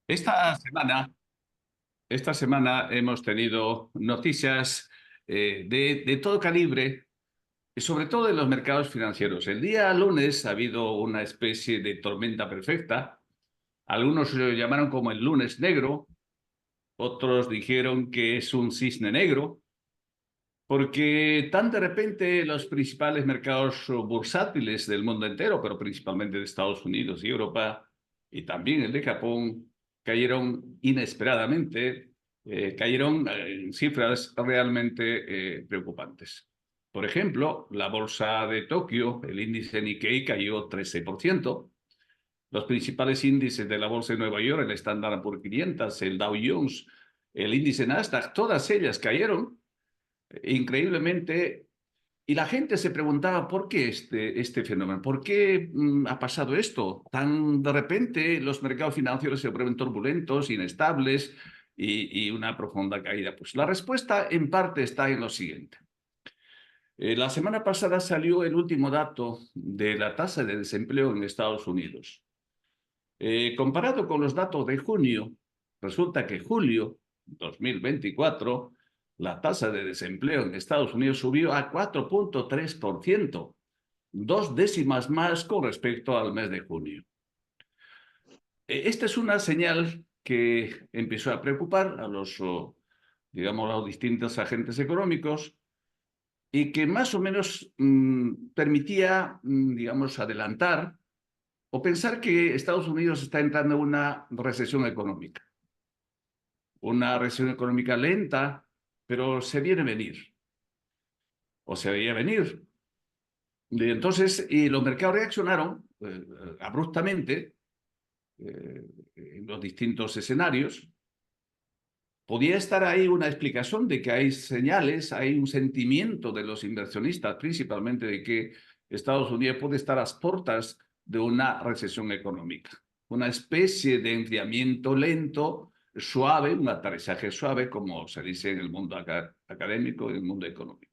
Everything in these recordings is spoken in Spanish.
Esta semana, esta semana hemos tenido noticias de todo calibre, y sobre todo en los mercados financieros. El día lunes ha habido una especie de tormenta perfecta. Algunos lo llamaron como el lunes negro, otros dijeron que es un cisne negro, porque tan de repente los principales mercados bursátiles del mundo entero, pero principalmente de Estados Unidos y Europa, y también el de Japón, cayeron inesperadamente, cayeron en cifras realmente preocupantes. Por ejemplo, la bolsa de Tokio, el índice Nikkei, cayó 13%. Los principales índices de la bolsa de Nueva York, el Standard Poor's 500, el Dow Jones, el índice Nasdaq, todas ellas cayeron increíblemente. Y la gente se preguntaba por qué este fenómeno, por qué ha pasado esto. Tan de repente los mercados financieros se vuelven turbulentos, inestables y una profunda caída. Pues la respuesta en parte está en lo siguiente. La semana pasada salió el último dato de la tasa de desempleo en Estados Unidos. Comparado con los datos de junio, resulta que julio 2024, la tasa de desempleo en Estados Unidos subió a 4,3%, dos décimas más con respecto al mes de junio. Esta es una señal que empezó a preocupar a digamos, a los distintos agentes económicos y que más o menos permitía, digamos, adelantar o pensar que Estados Unidos está entrando en una recesión económica lenta, pero se viene venir, o se veía venir. Y entonces, y los mercados reaccionaron abruptamente en los distintos escenarios. Podía estar ahí una explicación de que hay señales, hay un sentimiento de los inversionistas, principalmente de que Estados Unidos puede estar a las puertas de una recesión económica, una especie de enfriamiento lento, suave, un aterrizaje suave, como se dice en el mundo académico y en el mundo económico.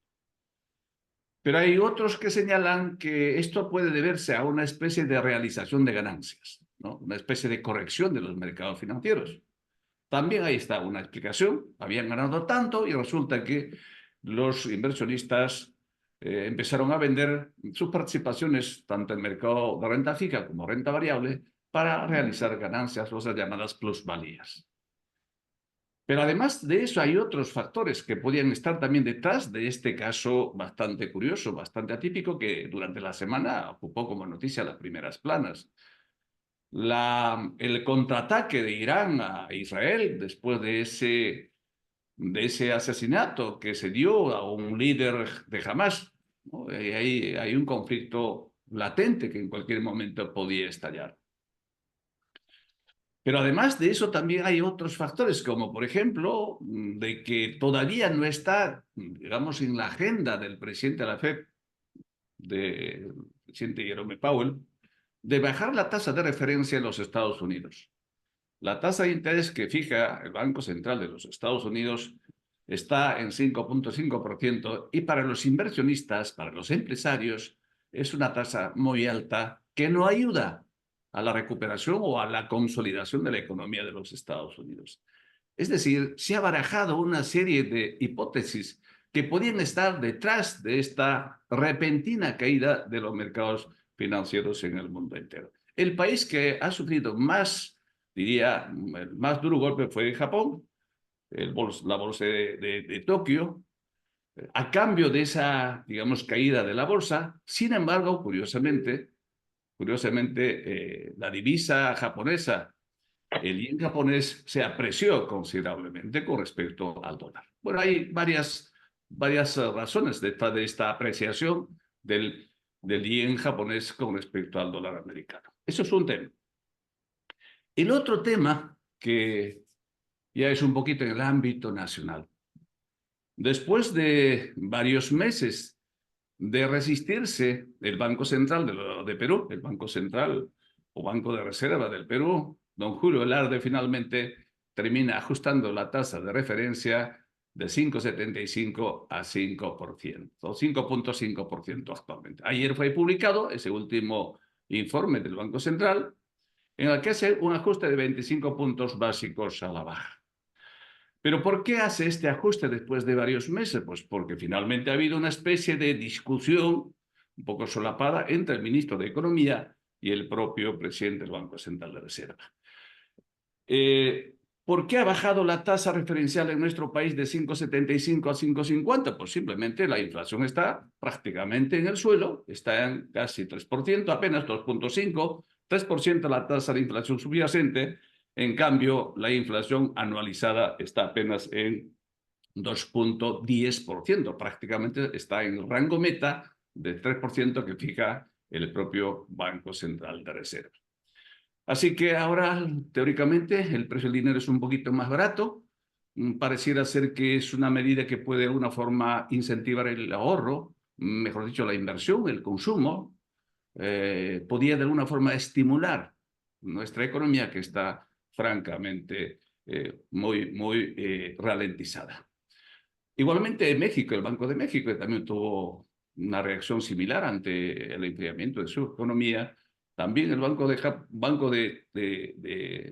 Pero hay otros que señalan que esto puede deberse a una especie de realización de ganancias, ¿no? Una especie de corrección de los mercados financieros. También ahí está una explicación. Habían ganado tanto y resulta que los inversionistas empezaron a vender sus participaciones, tanto en el mercado de renta fija como renta variable, para realizar ganancias, o sea, llamadas plusvalías. Pero además de eso hay otros factores que podían estar también detrás de este caso bastante curioso, bastante atípico, que durante la semana ocupó como noticia las primeras planas. El contraataque de Irán a Israel después de ese asesinato que se dio a un líder de Hamas, ¿no? Hay un conflicto latente que en cualquier momento podía estallar. Pero además de eso también hay otros factores, como por ejemplo, de que todavía no está, digamos, en la agenda del presidente de la FED, del presidente Jerome Powell, de bajar la tasa de referencia en los Estados Unidos. La tasa de interés que fija el Banco Central de los Estados Unidos está en 5,5% y para los inversionistas, para los empresarios, es una tasa muy alta que no ayuda a la recuperación o a la consolidación de la economía de los Estados Unidos. Es decir, se ha barajado una serie de hipótesis que podían estar detrás de esta repentina caída de los mercados financieros en el mundo entero. El país que ha sufrido más, diría, el más duro golpe fue Japón, la bolsa de Tokio, a cambio de esa, digamos, caída de la bolsa. Sin embargo, curiosamente, la divisa japonesa, el yen japonés, se apreció considerablemente con respecto al dólar. Bueno, hay varias razones detrás de esta apreciación del yen japonés con respecto al dólar americano. Eso es un tema. El otro tema que ya es un poquito en el ámbito nacional. Después de varios meses de resistirse el Banco Central de Perú, el Banco Central o Banco de Reserva del Perú, don Julio Velarde finalmente termina ajustando la tasa de referencia de 5,75 a 5%, o 5,5% actualmente. Ayer fue publicado ese último informe del Banco Central en el que hace un ajuste de 25 puntos básicos a la baja. ¿Pero por qué hace este ajuste después de varios meses? Pues porque finalmente ha habido una especie de discusión un poco solapada entre el ministro de Economía y el propio presidente del Banco Central de Reserva. ¿Por qué ha bajado la tasa referencial en nuestro país de 5,75 a 5,50? Pues simplemente la inflación está prácticamente en el suelo, está en casi 3%, apenas 2,5, 3% la tasa de inflación subyacente. En cambio, la inflación anualizada está apenas en 2,10%, prácticamente está en el rango meta de 3% que fija el propio Banco Central de Reserva. Así que ahora, teóricamente, el precio del dinero es un poquito más barato. Pareciera ser que es una medida que puede de alguna forma incentivar el ahorro, mejor dicho, la inversión, el consumo. Podría de alguna forma estimular nuestra economía que está francamente muy ralentizada. Igualmente en México, el Banco de México también tuvo una reacción similar ante el enfriamiento de su economía. También el Banco de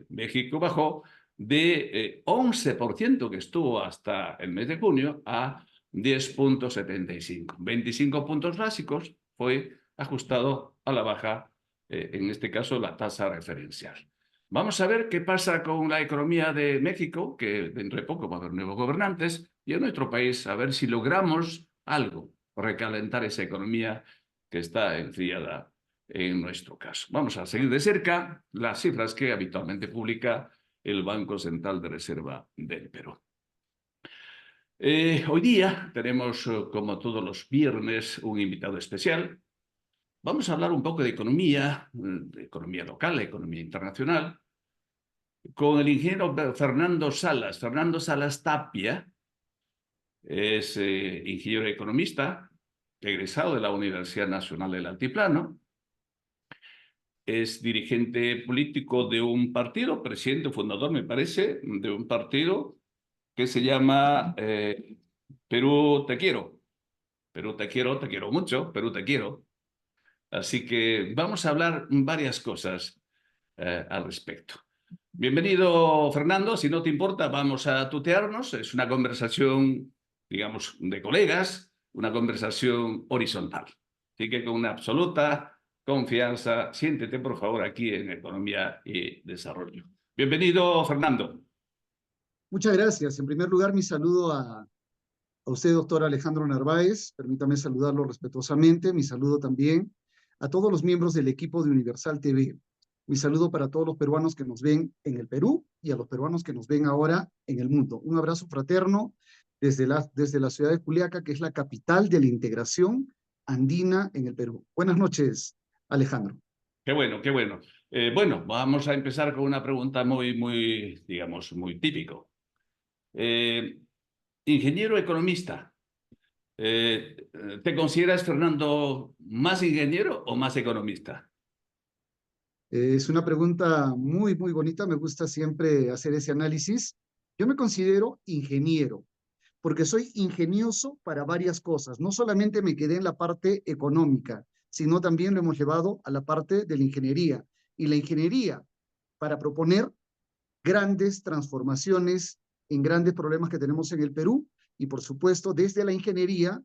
México bajó de 11% que estuvo hasta el mes de junio a 10,75. 25 puntos básicos fue ajustado a la baja, en este caso la tasa referencial. Vamos a ver qué pasa con la economía de México, que dentro de poco va a haber nuevos gobernantes, y en nuestro país, a ver si logramos algo, recalentar esa economía que está enfriada en nuestro caso. Vamos a seguir de cerca las cifras que habitualmente publica el Banco Central de Reserva del Perú. Hoy día tenemos, como todos los viernes, un invitado especial. Vamos a hablar un poco de economía local, economía internacional, con el ingeniero Fernando Salas. Fernando Salas Tapia es ingeniero economista, egresado de la Universidad Nacional del Altiplano. Es dirigente político de un partido, presidente fundador, me parece, de un partido que se llama Perú Te Quiero. Perú te quiero mucho, Perú te quiero. Así que vamos a hablar varias cosas al respecto. Bienvenido, Fernando. Si no te importa, vamos a tutearnos. Es una conversación, digamos, de colegas, una conversación horizontal. Así que con una absoluta confianza, siéntete, por favor, aquí en Economía y Desarrollo. Bienvenido, Fernando. Muchas gracias. En primer lugar, mi saludo a usted, doctor Alejandro Narváez. Permítame saludarlo respetuosamente. Mi saludo también a todos los miembros del equipo de Universal TV. Mi saludo para todos los peruanos que nos ven en el Perú y a los peruanos que nos ven ahora en el mundo. Un abrazo fraterno desde la ciudad de Juliaca, que es la capital de la integración andina en el Perú. Buenas noches, Alejandro. Qué bueno, qué bueno. Bueno, vamos a empezar con una pregunta digamos, muy típico. Ingeniero economista. ¿Te consideras, Fernando, más ingeniero o más economista? Es una pregunta muy, muy bonita. Me gusta siempre hacer ese análisis. Yo me considero ingeniero porque soy ingenioso para varias cosas. No solamente me quedé en la parte económica, sino también lo hemos llevado a la parte de la ingeniería. Y la ingeniería para proponer grandes transformaciones en grandes problemas que tenemos en el Perú y, por supuesto, desde la ingeniería,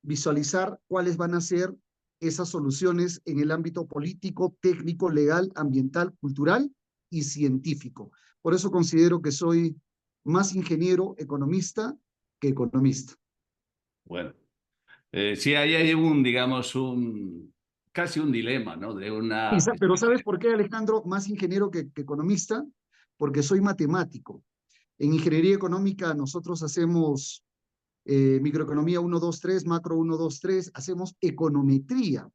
visualizar cuáles van a ser esas soluciones en el ámbito político, técnico, legal, ambiental, cultural y científico. Por eso considero que soy más ingeniero economista que economista. Bueno, sí, ahí hay digamos, casi un dilema, ¿no? De una Pero ¿sabes especie. por qué, Alejandro, más ingeniero que economista? Porque soy matemático. En ingeniería económica nosotros hacemos microeconomía 1, 2, 3, macro 1, 2, 3, hacemos econometría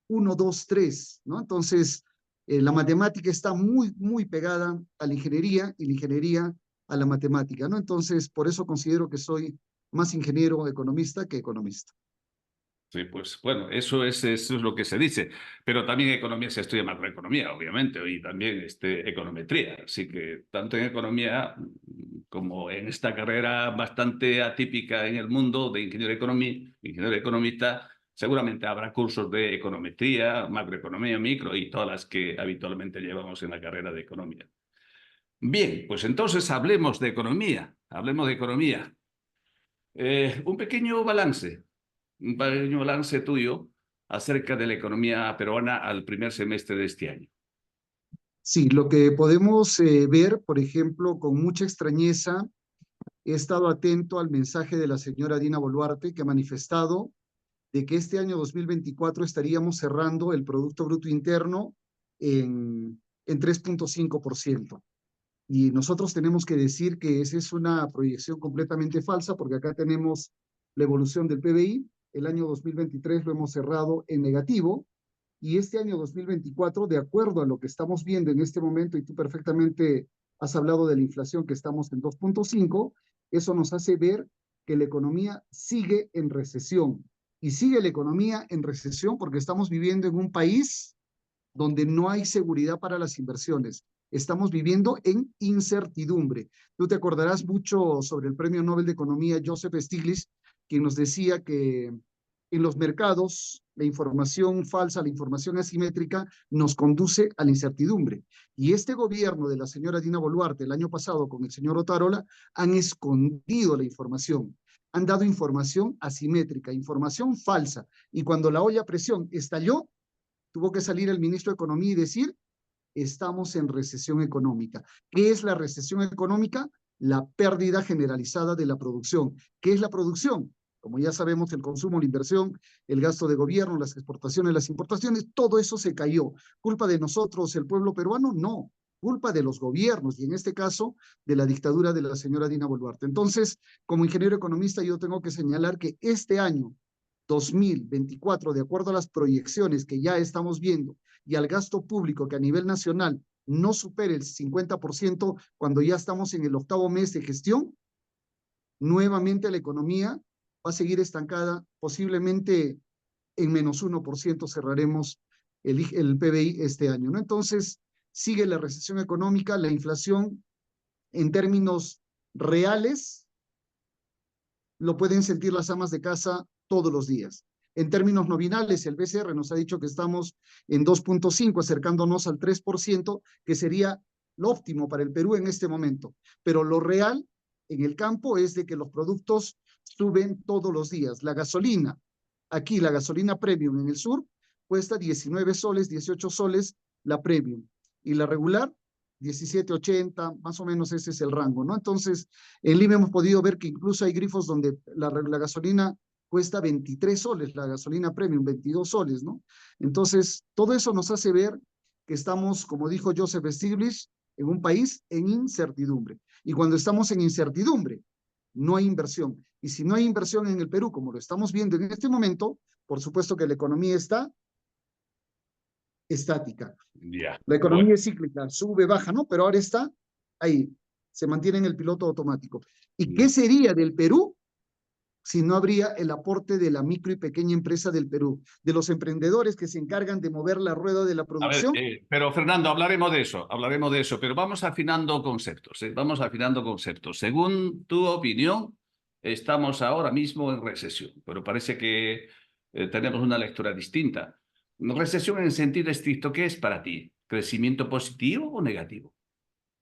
1, 2, 3, ¿no? Entonces, la matemática está muy, muy pegada a la ingeniería y la ingeniería a la matemática, ¿no? Entonces, por eso considero que soy más ingeniero economista que economista. Sí, pues bueno, eso es lo que se dice. Pero también economía se estudia macroeconomía, obviamente, y también econometría. Así que tanto en economía como en esta carrera bastante atípica en el mundo de ingeniero economista, Seguramente habrá cursos de econometría, macroeconomía, micro y todas las que habitualmente llevamos en la carrera de economía. Bien, pues entonces hablemos de economía. Hablemos de economía. Un pequeño balance tuyo acerca de la economía peruana al primer semestre de este año. Sí, lo que podemos ver, por ejemplo, con mucha extrañeza, he estado atento al mensaje de la señora Dina Boluarte, que ha manifestado de que este año 2024 estaríamos cerrando el Producto Bruto Interno en 3,5%. Y nosotros tenemos que decir que esa es una proyección completamente falsa, porque acá tenemos la evolución del PBI. El año 2023 lo hemos cerrado en negativo, y este año 2024, de acuerdo a lo que estamos viendo en este momento, y tú perfectamente has hablado de la inflación que estamos en 2,5, eso nos hace ver que la economía sigue en recesión. Y sigue la economía en recesión porque estamos viviendo en un país donde no hay seguridad para las inversiones. Estamos viviendo en incertidumbre. Tú te acordarás mucho sobre el Premio Nobel de Economía Joseph Stiglitz, quien nos decía que en los mercados la información falsa, la información asimétrica nos conduce a la incertidumbre. Y este gobierno de la señora Dina Boluarte el año pasado con el señor Otárola han escondido la información, han dado información asimétrica, información falsa. Y cuando la olla a presión estalló, tuvo que salir el ministro de Economía y decir, estamos en recesión económica. ¿Qué es la recesión económica? La pérdida generalizada de la producción. ¿Qué es la producción? Como ya sabemos, el consumo, la inversión, el gasto de gobierno, las exportaciones, las importaciones, todo eso se cayó. ¿Culpa de nosotros, el pueblo peruano? No. Culpa de los gobiernos y en este caso de la dictadura de la señora Dina Boluarte. Entonces, como ingeniero economista, yo tengo que señalar que este año 2024, de acuerdo a las proyecciones que ya estamos viendo y al gasto público que a nivel nacional no supere el 50% cuando ya estamos en el octavo mes de gestión, nuevamente la economía va a seguir estancada, posiblemente en -1% cerraremos el PBI este año, ¿no? Entonces, sigue la recesión económica, la inflación en términos reales lo pueden sentir las amas de casa todos los días. En términos nominales, el BCR nos ha dicho que estamos en 2,5, acercándonos al 3%, que sería lo óptimo para el Perú en este momento. Pero lo real en el campo es de que los productos suben todos los días. La gasolina, aquí la gasolina premium en el sur, cuesta 19 soles, 18 soles la premium. Y la regular, 17,80, más o menos ese es el rango, ¿no? Entonces, en Lima hemos podido ver que incluso hay grifos donde la gasolina cuesta 23 soles, la gasolina premium, 22 soles, ¿no? Entonces, todo eso nos hace ver que estamos, como dijo Joseph Stiglitz, en un país en incertidumbre. Y cuando estamos en incertidumbre, no hay inversión. Y si no hay inversión en el Perú, como lo estamos viendo en este momento, por supuesto que la economía está estática. Ya, La bueno. economía es cíclica, sube, baja, ¿no? Pero ahora está ahí, se mantiene en el piloto automático. ¿Y qué sería del Perú si no habría el aporte de la micro y pequeña empresa del Perú, de los emprendedores que se encargan de mover la rueda de la A ver, producción? pero Fernando, hablaremos de eso, pero vamos afinando conceptos, vamos afinando conceptos. Según tu opinión, estamos ahora mismo en recesión, pero parece que tenemos una lectura distinta. Recesión en sentido estricto, ¿qué es para ti? ¿Crecimiento positivo o negativo?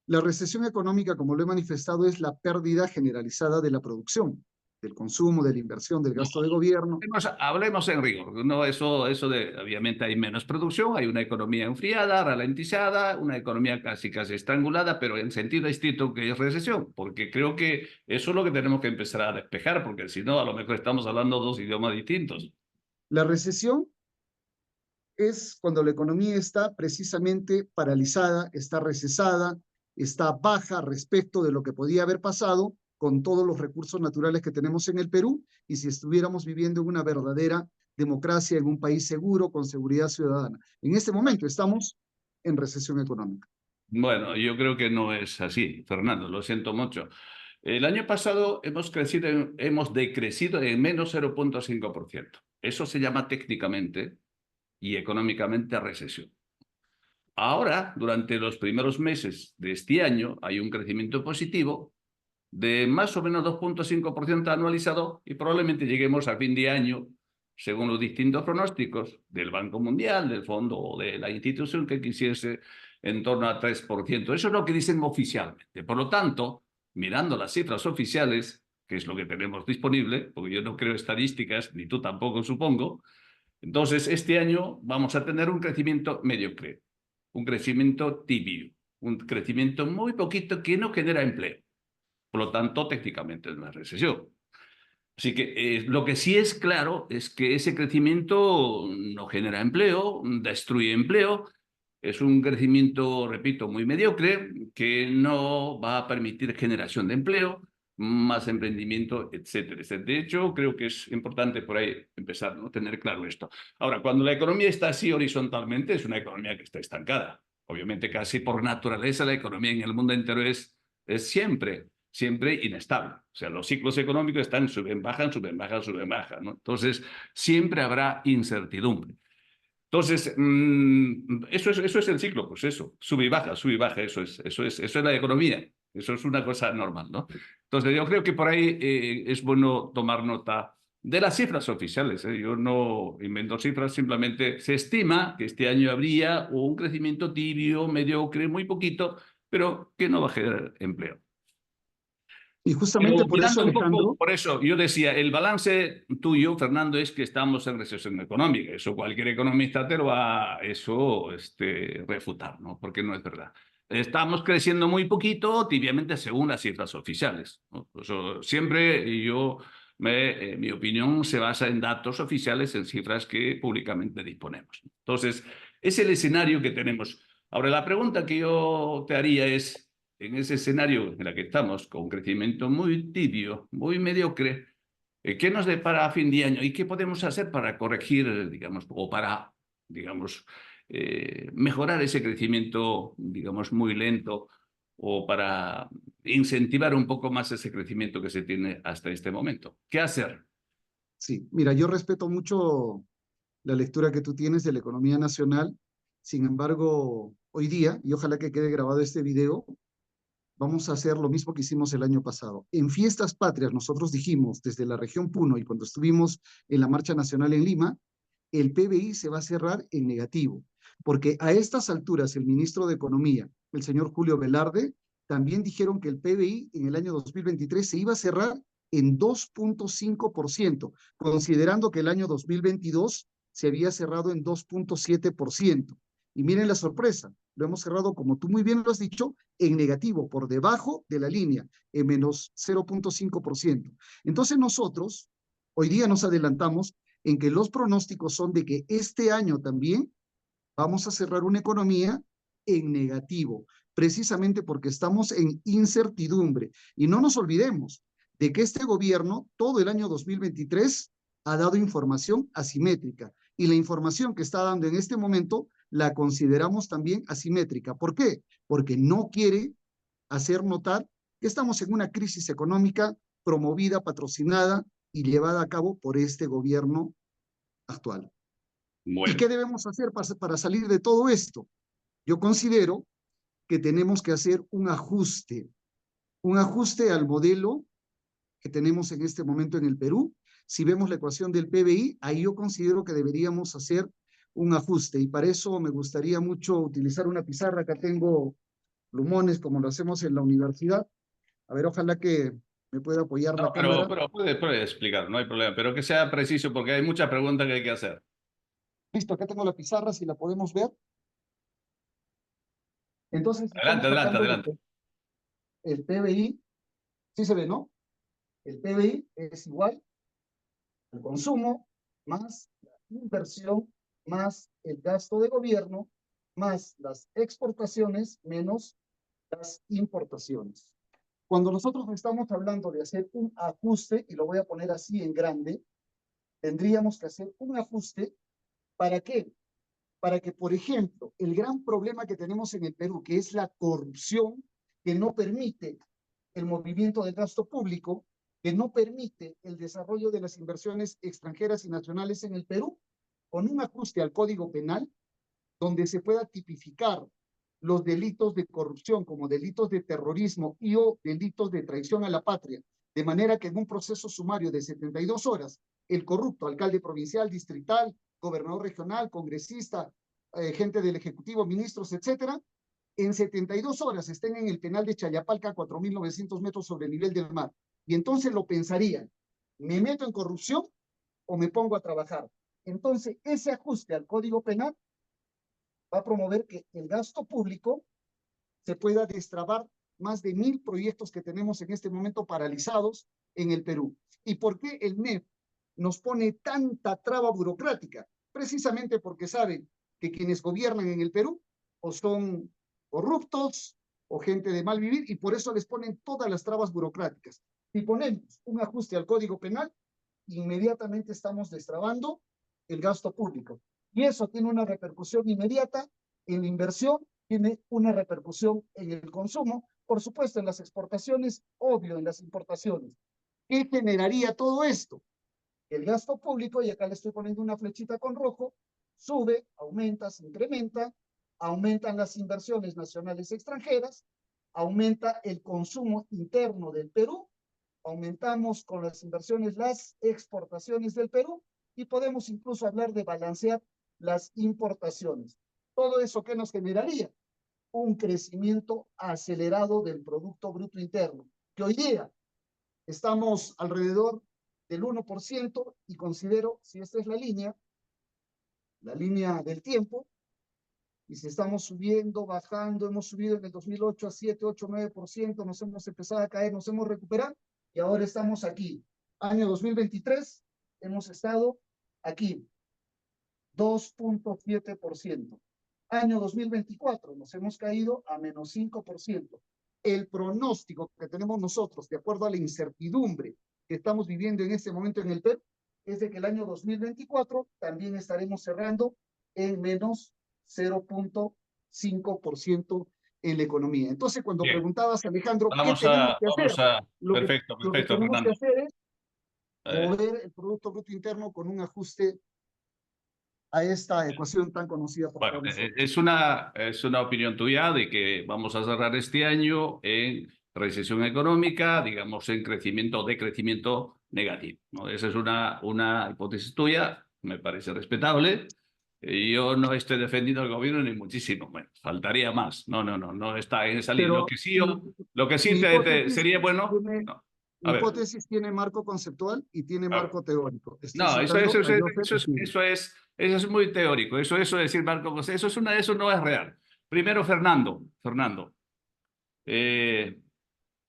La recesión económica, como lo he manifestado, es la pérdida generalizada de la producción, del consumo, de la inversión, del No, gasto de gobierno. hablemos en rigor. No, eso de, obviamente hay menos producción, hay una economía enfriada, ralentizada, una economía casi estrangulada, pero en sentido estricto que es recesión, porque creo que eso es lo que tenemos que empezar a despejar, porque si no, a lo mejor estamos hablando dos idiomas distintos. La recesión es cuando la economía está precisamente paralizada, está recesada, está baja respecto de lo que podía haber pasado con todos los recursos naturales que tenemos en el Perú y si estuviéramos viviendo en una verdadera democracia, en un país seguro, con seguridad ciudadana. En este momento estamos en recesión económica. Bueno, yo creo que no es así, Fernando, lo siento mucho. El año pasado hemos decrecido en -0,5%. Eso se llama técnicamente y económicamente recesión. Ahora, durante los primeros meses de este año, hay un crecimiento positivo de más o menos 2,5% anualizado y probablemente lleguemos a fin de año según los distintos pronósticos del Banco Mundial, del fondo o de la institución que quisiese, en torno al 3%. Eso es lo que dicen oficialmente. Por lo tanto, mirando las cifras oficiales, que es lo que tenemos disponible, porque yo no creo estadísticas, ni tú tampoco supongo, entonces este año vamos a tener un crecimiento mediocre, un crecimiento tibio, un crecimiento muy poquito que no genera empleo. Por lo tanto, técnicamente es una recesión. Así que lo que sí es claro es que ese crecimiento no genera empleo, destruye empleo, es un crecimiento, repito, muy mediocre, que no va a permitir generación de empleo, más emprendimiento, etcétera, etcétera. De hecho, creo que es importante por ahí empezar, ¿no? Tener claro esto. Ahora, cuando la economía está así horizontalmente, es una economía que está estancada. Obviamente, casi por naturaleza, la economía en el mundo entero es siempre inestable. O sea, los ciclos económicos están suben, bajan, suben, bajan, suben, bajan, ¿no? Entonces, siempre habrá incertidumbre. Entonces, eso es el ciclo, pues eso, sube y baja, eso es la economía, eso es una cosa normal, ¿no? Entonces, yo creo que por ahí es bueno tomar nota de las cifras oficiales, ¿eh? Yo no invento cifras, simplemente se estima que este año habría un crecimiento tibio, mediocre, muy poquito, pero que no va a generar empleo. Y Pero justamente por eso, mirando un poco, Alejandro, por eso yo decía, el balance tuyo, Fernando, es que estamos en recesión económica. Eso cualquier economista te lo va a refutar, ¿no? Porque no es verdad. Estamos creciendo muy poquito, tibiamente según las cifras oficiales, ¿no? Eso, siempre mi opinión se basa en datos oficiales, en cifras que públicamente disponemos. Entonces, es el escenario que tenemos. Ahora, la pregunta que yo te haría es, en ese escenario en el que estamos, con un crecimiento muy tibio, muy mediocre, ¿qué nos depara a fin de año y qué podemos hacer para corregir, digamos, o para, digamos, mejorar ese crecimiento, digamos, muy lento o para incentivar un poco más ese crecimiento que se tiene hasta este momento? ¿Qué hacer? sí, mira, yo respeto mucho la lectura que tú tienes de la economía nacional. Sin embargo, hoy día, y ojalá que quede grabado este video, vamos a hacer lo mismo que hicimos el año pasado. En Fiestas Patrias, nosotros dijimos desde la región Puno y cuando estuvimos en la Marcha Nacional en Lima, el PBI se va a cerrar en negativo, porque a estas alturas el ministro de Economía, el señor Julio Velarde, también dijeron que el PBI en el año 2023 se iba a cerrar en 2.5%, considerando que el año 2022 se había cerrado en 2.7%. Y miren la sorpresa, lo hemos cerrado, como tú muy bien lo has dicho, en negativo, por debajo de la línea, en menos 0.5%. Entonces nosotros, hoy día nos adelantamos en que los pronósticos son de que este año también vamos a cerrar una economía en negativo, precisamente porque estamos en incertidumbre. Y no nos olvidemos de que este gobierno, todo el año 2023, ha dado información asimétrica. Y la información que está dando en este momento la consideramos también asimétrica. ¿Por qué? Porque no quiere hacer notar que estamos en una crisis económica promovida, patrocinada y llevada a cabo por este gobierno actual. ¿Y Bueno, qué debemos hacer para salir de todo esto? Yo considero que tenemos que hacer un ajuste al modelo que tenemos en este momento en el Perú. Si vemos la ecuación del PBI, ahí yo considero que deberíamos hacer un ajuste y para eso me gustaría mucho utilizar una pizarra. Acá tengo plumones como lo hacemos en la universidad. A ver, ojalá que me pueda apoyar no, la cámara. pero puede explicar, no hay problema, pero que sea preciso porque hay muchas preguntas que hay que hacer. Listo, acá tengo la pizarra, si la podemos ver. Entonces, Adelante, estamos adelante, sacando adelante. el PBI, sí se ve, ¿no? El PBI es igual al consumo más la inversión más el gasto de gobierno más las exportaciones menos las importaciones. Cuando nosotros estamos hablando de hacer un ajuste, y lo voy a poner así en grande, tendríamos que hacer un ajuste. ¿Para qué? Para que, por ejemplo, el gran problema que tenemos en el Perú, que es la corrupción, que no permite el movimiento del gasto público, que no permite el desarrollo de las inversiones extranjeras y nacionales en el Perú, con un ajuste al Código Penal, donde se pueda tipificar los delitos de corrupción como delitos de terrorismo y o delitos de traición a la patria, de manera que en un proceso sumario de 72 horas el corrupto, alcalde provincial, distrital, gobernador regional, congresista, gente del Ejecutivo, ministros, etcétera, en 72 horas estén en el penal de Chayapalca a 4.900 metros sobre el nivel del mar. Y entonces lo pensarían, ¿me meto en corrupción o me pongo a trabajar? Entonces, ese ajuste al Código Penal va a promover que el gasto público se pueda destrabar más de 1.000 proyectos que tenemos en este momento paralizados en el Perú. ¿Y por qué el MEF nos pone tanta traba burocrática? Precisamente porque saben que quienes gobiernan en el Perú o son corruptos o gente de mal vivir, y por eso les ponen todas las trabas burocráticas. Si ponemos un ajuste al Código Penal, inmediatamente estamos destrabando el gasto público. Y eso tiene una repercusión inmediata en la inversión, tiene una repercusión en el consumo, por supuesto en las exportaciones, obvio en las importaciones. ¿Qué generaría todo esto? El gasto público, y acá le estoy poniendo una flechita con rojo, sube, aumenta, se incrementa, aumentan las inversiones nacionales y extranjeras, aumenta el consumo interno del Perú, aumentamos con las inversiones las exportaciones del Perú y podemos incluso hablar de balancear las importaciones. Todo eso, ¿qué nos generaría? Un crecimiento acelerado del Producto Bruto Interno, que hoy día estamos alrededor del 1% y considero, si esta es la línea del tiempo, y si estamos subiendo, bajando, hemos subido en el 2008 a 7, 8, 9%, nos hemos empezado a caer, nos hemos recuperado y ahora estamos aquí. Año 2023, hemos estado aquí, 2.7%. Año 2024, nos hemos caído a menos 5%. El pronóstico que tenemos nosotros, de acuerdo a la incertidumbre que estamos viviendo en este momento en el Perú, es de que el año 2024 también estaremos cerrando en menos 0.5% en la economía. Entonces, cuando Bien, preguntabas, Alejandro, ¿qué tenemos que hacer? perfecto, Lo que perfecto, tenemos que Fernando. hacer es Eh, mover el Producto Bruto Interno con un ajuste a esta ecuación tan conocida por Bueno, todos nosotros. es una opinión tuya de que vamos a cerrar este año en recesión económica, digamos, en crecimiento o decrecimiento negativo, ¿no? Esa es una hipótesis tuya, me parece respetable. Yo no estoy defendiendo al gobierno ni muchísimo, bueno, faltaría más. No, no, no, no está en esa línea. Pero Lo que sí mi hipótesis sería bueno, tiene, no, mi a ver, hipótesis tiene marco conceptual y tiene a ver. marco teórico. Estoy No, citando a Joseph Smith. eso es muy teórico. Eso de decir Marco José, eso no es real. Primero, Fernando, eh,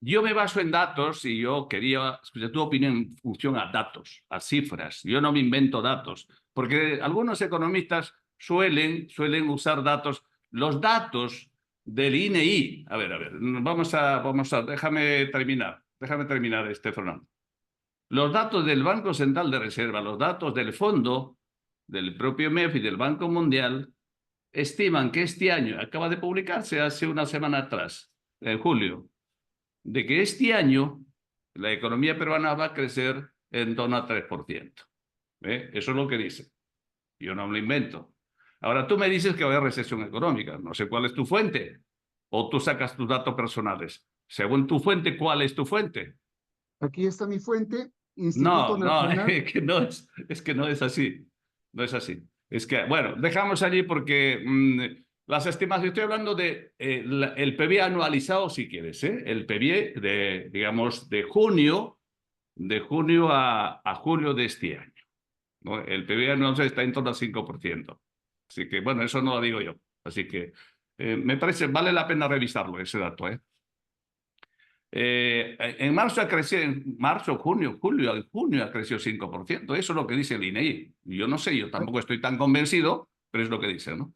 yo me baso en datos y yo quería escuchar tu opinión en función a datos, a cifras. Yo no me invento datos, porque algunos economistas suelen usar datos. Los datos del INEI, a ver, déjame terminar Fernando. Los datos del Banco Central de Reserva, los datos del fondo, del propio MEF y del Banco Mundial, estiman que este año, acaba de publicarse hace una semana atrás, en julio, de que este año la economía peruana va a crecer en torno a 3%. Eso es lo que dice. Yo no me lo invento. Ahora tú me dices que va a haber recesión económica. No sé cuál es tu fuente. O tú sacas tus datos personales. Según tu fuente, ¿cuál es tu fuente? Aquí está mi fuente, Instituto No, no, Nacional. es que no es así. No es así. Es que, bueno, dejamos allí porque las estimaciones, estoy hablando de el PBI anualizado, si quieres, ¿eh? El PBI de, digamos, de junio a julio de este año, ¿no? El PBI anual está en torno al 5%. Así que, bueno, eso no lo digo yo. Así que me parece, vale la pena revisarlo, ese dato, ¿eh? En marzo ha crecido, en marzo, junio ha crecido 5%. Eso es lo que dice el INEI. Yo no sé, yo tampoco estoy tan convencido, pero es lo que dice, ¿no?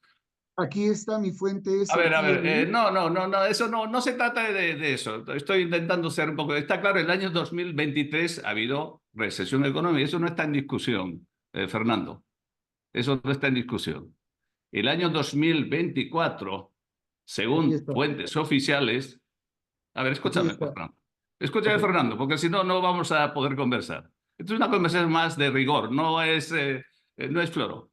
Aquí está mi fuente, es el INI. No, eso no se trata de eso. Estoy intentando ser un poco. Está claro, el año 2023 ha habido recesión económica, eso no está en discusión, Fernando. Eso no está en discusión. El año 2024, Aquí según está, fuentes oficiales, a ver, aquí escúchame, está. Fernando. Escúchame, Ok. Fernando, porque si no, no vamos a poder conversar. Esto es una conversación más de rigor, no es floro.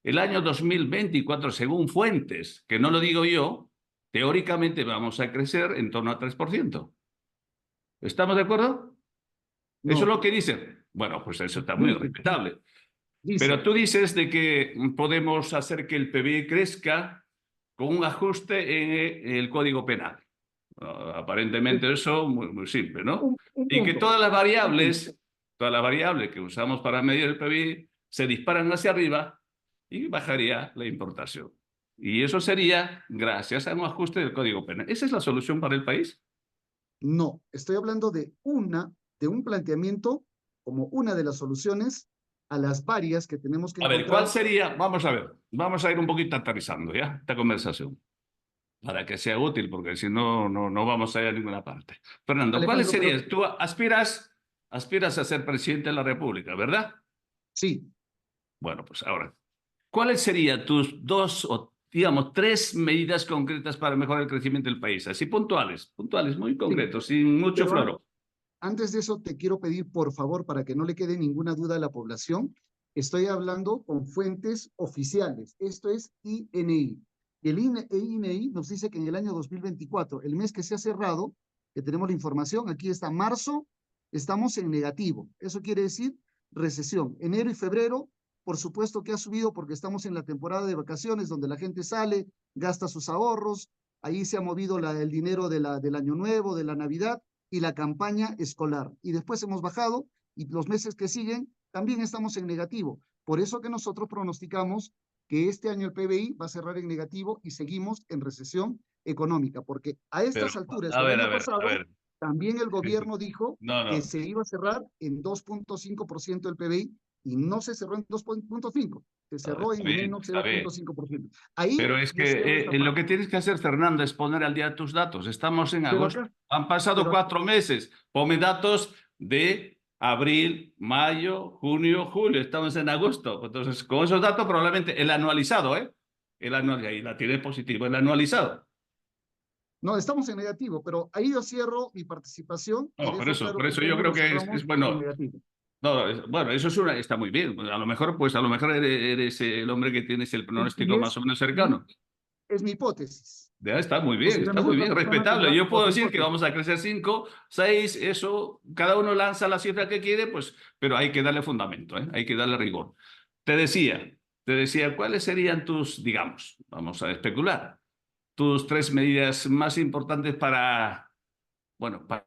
El año 2024, según fuentes, que no lo digo yo, teóricamente vamos a crecer en torno a 3%. ¿Estamos de acuerdo? Eso es No, lo que dicen. Bueno, pues eso está muy respetable. Dice, Pero tú dices de que podemos hacer que el PBI crezca con un ajuste en el Código Penal. Aparentemente eso muy simple, ¿no? un Y que punto, un punto. todas las variables que usamos para medir el PBI se disparan hacia arriba y bajaría la importación. Y eso sería gracias a un ajuste del Código Penal. ¿Esa es la solución para el país? No, estoy hablando de un planteamiento como una de las soluciones a las varias que tenemos que A ver, ¿cuál encontrar. sería? Vamos a ver, vamos a ir un poquito aterrizando, ¿ya? Esta conversación, para que sea útil, porque si no, no vamos a ir a ninguna parte. Fernando, ¿cuáles Alejandro, pero serían? Tú aspiras a ser presidente de la República, ¿verdad? sí, Bueno, pues ahora, ¿cuáles serían tus dos o, digamos, tres medidas concretas para mejorar el crecimiento del país? Así puntuales, muy sí, concretos, sin mucho pero floro. antes de eso te quiero pedir, por favor, para que no le quede ninguna duda a la población, estoy hablando con fuentes oficiales. Esto es INI. El INI nos dice que en el año 2024, el mes que se ha cerrado, que tenemos la información, aquí está marzo, estamos en negativo. Eso quiere decir recesión. Enero y febrero, por supuesto que ha subido porque estamos en la temporada de vacaciones donde la gente sale, gasta sus ahorros, ahí se ha movido el dinero del año nuevo, de la Navidad y la campaña escolar. Y después hemos bajado y los meses que siguen también estamos en negativo. Por eso que nosotros pronosticamos que este año el PBI va a cerrar en negativo y seguimos en recesión económica, porque a Pero, estas alturas a del ver, a año ver, a pasado ver. también el gobierno dijo No, que no. se iba a cerrar en 2.5% del PBI y no se cerró en 2.5, se No, cerró está en bien, menos está bien. 0.5%. Ahí Pero es yo cierro que esa lo parte. que tienes que hacer, Fernando, es poner al día tus datos. Estamos en Pero agosto. acá, Han pasado pero acá, 4 meses. Ponme datos de abril, mayo, junio, julio. Estamos en agosto. Entonces, con esos datos, probablemente el anualizado, ¿eh? El anual, ahí la tiene positivo, el anualizado. no, estamos en negativo, pero ahí yo cierro mi participación y No, dejo por claro que eso este yo año creo lo que cerramos es en bueno. negativo. No, bueno, eso es está muy bien. A lo mejor eres el hombre que tienes el Y pronóstico más o menos y cercano. es mi hipótesis. Ya está Posiblemente muy otra bien, persona respetable. tendrá Yo puedo otra decir que hipótesis. vamos a crecer 5, 6, eso, cada uno lanza la cifra que quiere, pues, pero hay que darle fundamento, ¿eh? Hay que darle rigor. Te decía, ¿cuáles serían tus, digamos, vamos a especular, tus tres medidas más importantes para, bueno, para